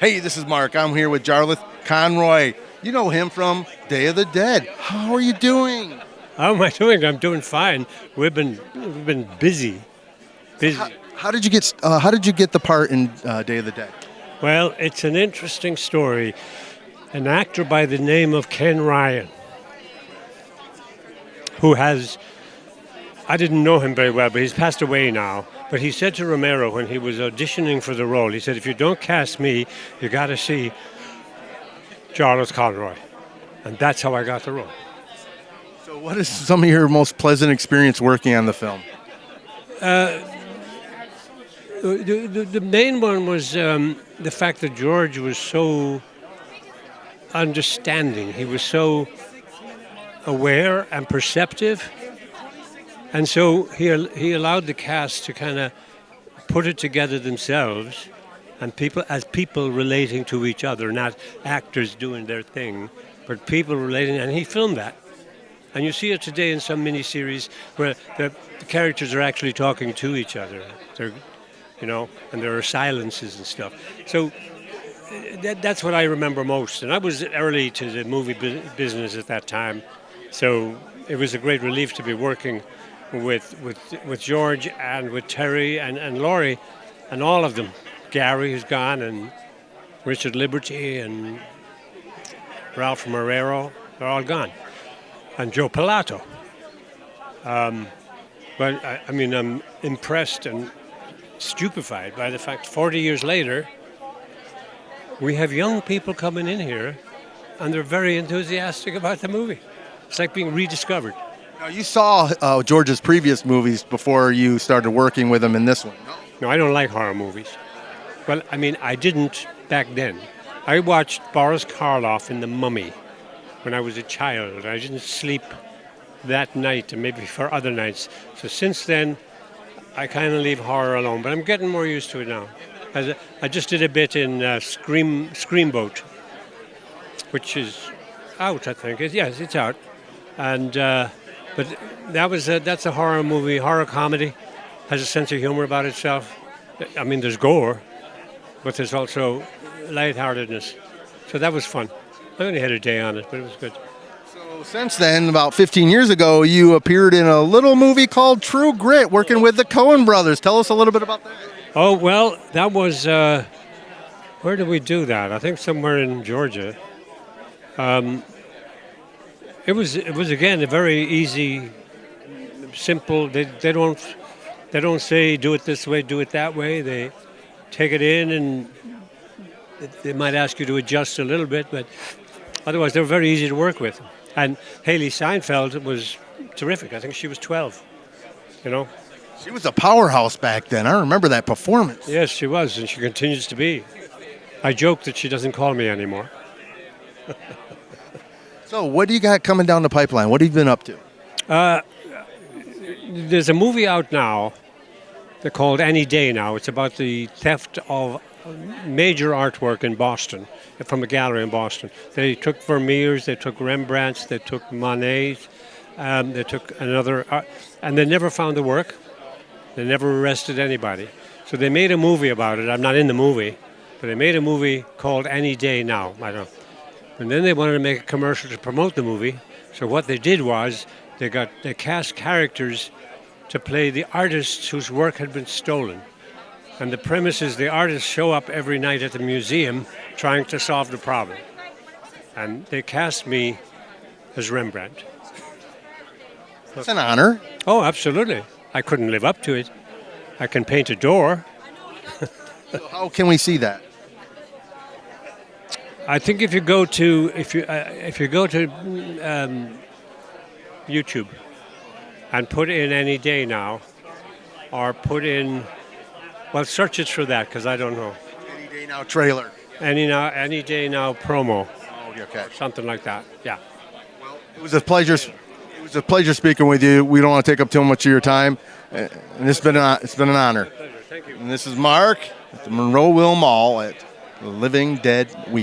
Hey, this is Mark. I'm here with Jarlath Conroy. You know him from Day of the Dead. How are you doing? How am I doing? I'm doing fine. We've been busy. How did you get the part in Day of the Dead? Well, it's an interesting story. An actor by the name of Ken Ryan, who has, I didn't know him very well, but he's passed away now. But he said to Romero when he was auditioning for the role, he said, if you don't cast me, you got to see Jarlath Conroy. And that's how I got the role. So what is some of your most pleasant experience working on the film? The main one was the fact that George was so understanding. He was so aware and perceptive. And so he allowed the cast to kind of put it together themselves, and people relating to each other, not actors doing their thing, but people relating, and he filmed that. And you see it today in some miniseries where the characters are actually talking to each other. And there are silences and stuff. So that's what I remember most. And I was early to the movie business at that time, so it was a great relief to be working with George and with Terry and Laurie and all of them. Gary, who's gone, and Richard Liberty and Ralph Marrero, they're all gone. And Joe Pilato. But I'm impressed and stupefied by the fact 40 years later, we have young people coming in here and they're very enthusiastic about the movie. It's like being rediscovered. Now, you saw George's previous movies before you started working with him in this one. No, I don't like horror movies. Well, I didn't back then. I watched Boris Karloff in The Mummy when I was a child. I didn't sleep that night and maybe for other nights. So since then, I kind of leave horror alone. But I'm getting more used to it now. I just did a bit in Screamboat, which is out, I think. Yes, it's out. And but that's a horror movie, horror comedy. Has a sense of humor about itself. There's gore, but there's also lightheartedness. So that was fun. I only had a day on it, but it was good. So since then, about 15 years ago, you appeared in a little movie called True Grit, working with the Coen brothers. Tell us a little bit about that. Oh, well, that was, where did we do that? I think somewhere in Georgia. It was again a very easy, simple. They don't say do it this way, do it that way. They take it in, and they might ask you to adjust a little bit, but otherwise they're very easy to work with. And Haley Seinfeld was terrific. I think she was 12. She was a powerhouse back then. I remember that performance. Yes, she was, and she continues to be. I joke that she doesn't call me anymore. So what do you got coming down the pipeline? What have you been up to? There's a movie out now. They're called Any Day Now. It's about the theft of major artwork in Boston, from a gallery in Boston. They took Vermeers, they took Rembrandts, they took Monets, they took another, and they never found the work. They never arrested anybody. So they made a movie about it. I'm not in the movie, but they made a movie called Any Day Now. I don't know. And then they wanted to make a commercial to promote the movie. So what they did was they cast characters to play the artists whose work had been stolen. And the premise is the artists show up every night at the museum trying to solve the problem. And they cast me as Rembrandt. It's an honor. Oh, absolutely. I couldn't live up to it. I can paint a door. So how can we see that? I think if you go to YouTube and put in Any Day Now, or put in, well, search it for that because I don't know. Any Day Now trailer. Any Day Now promo. Oh, okay. Something like that. Yeah. Well, it was a pleasure. It was a pleasure speaking with you. We don't want to take up too much of your time, and it's been an honor. Thank you. And this is Mark at the Monroeville Mall at Living Dead Weekend.